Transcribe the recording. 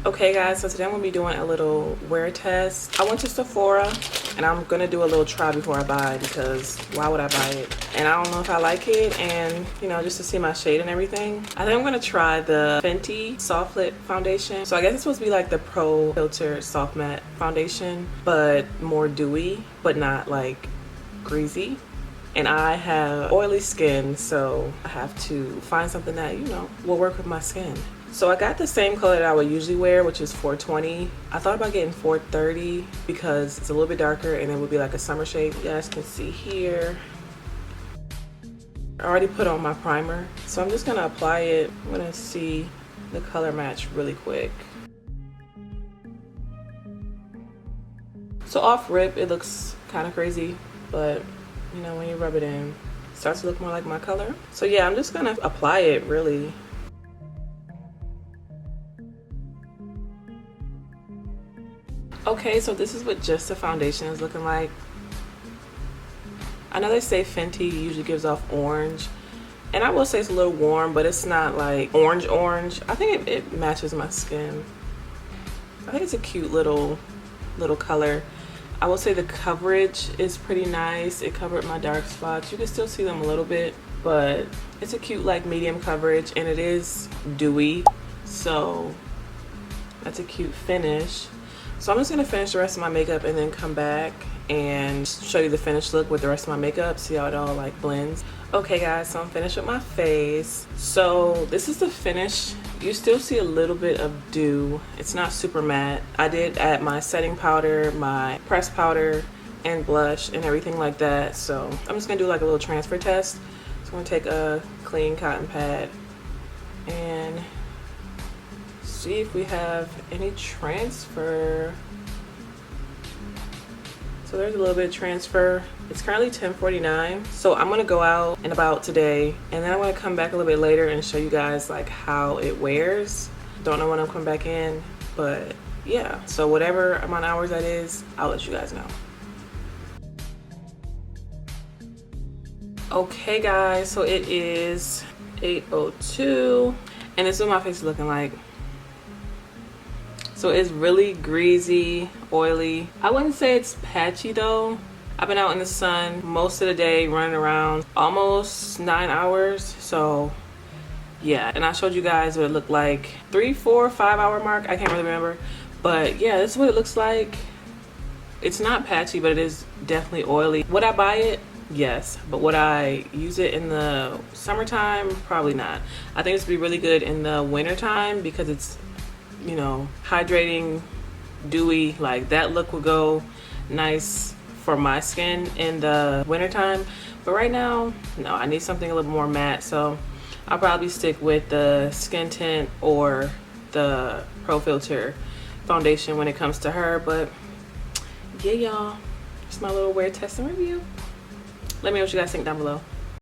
Okay guys, so today I'm gonna be doing a little wear test. I went to Sephora and I'm gonna do a little try before I buy, because why would I buy it? And I don't know if I like it, and you know, just to see my shade and everything. I think I'm gonna try the Fenty Soft Lit Foundation. So I guess it's supposed to be like the Pro Filt'r Soft Matte Foundation, but more dewy, but not like greasy. And I have oily skin, so I have to find something that, you know, will work with my skin. So I got the same color that I would usually wear, which is 420. I thought about getting 430 because it's a little bit darker and it would be like a summer shade. You guys can see here. I already put on my primer, so I'm just gonna apply it. I'm gonna see the color match really quick. So off rip, it looks kind of crazy, but you know, when you rub it in, it starts to look more like my color. So yeah, I'm just gonna apply it really. Okay, so this is what just the foundation is looking like. I know they say Fenty usually gives off orange, and I will say it's a little warm, but it's not like orange. I think it matches my skin. I think it's a cute little color. I will say the coverage is pretty nice. It covered my dark spots. You can still see them a little bit, but it's a cute like medium coverage, and it is dewy, so that's a cute finish. So I'm just gonna finish the rest of my makeup and then come back and show you the finished look with the rest of my makeup, see how it all like blends. Okay guys, so I'm finished with my face. So this is the finish. You still see a little bit of dew. It's not super matte. I did add my setting powder, my pressed powder, and blush and everything like that. So I'm just gonna do like a little transfer test. So I'm gonna take a clean cotton pad and see if we have any transfer. So there's a little bit of transfer. It's currently 10:49, so I'm gonna go out and about today, and then I'm gonna come back a little bit later and show you guys like how it wears. Don't know when I'm coming back in, but yeah, so whatever amount of hours that is, I'll let you guys know. Okay guys, so it is 8:02 and this is what my face is looking like. So it's really greasy, oily. I wouldn't say it's patchy though. I've been out in the sun most of the day, running around almost 9 hours. So yeah, and I showed you guys what it looked like 3, 4, 5 hour mark. I can't really remember, but yeah, this is what it looks like. It's not patchy, but it is definitely oily. Would I buy it? Yes, but would I use it in the summertime? Probably not. I think it's be really good in the winter time because it's, you know, hydrating, dewy. Like that look would go nice for my skin in the wintertime. But right now, no, I need something a little more matte, so I'll probably stick with the skin tint or the Pro Filt'r foundation when it comes to her. But yeah, y'all, it's my little wear test and review. Let me know what you guys think down below.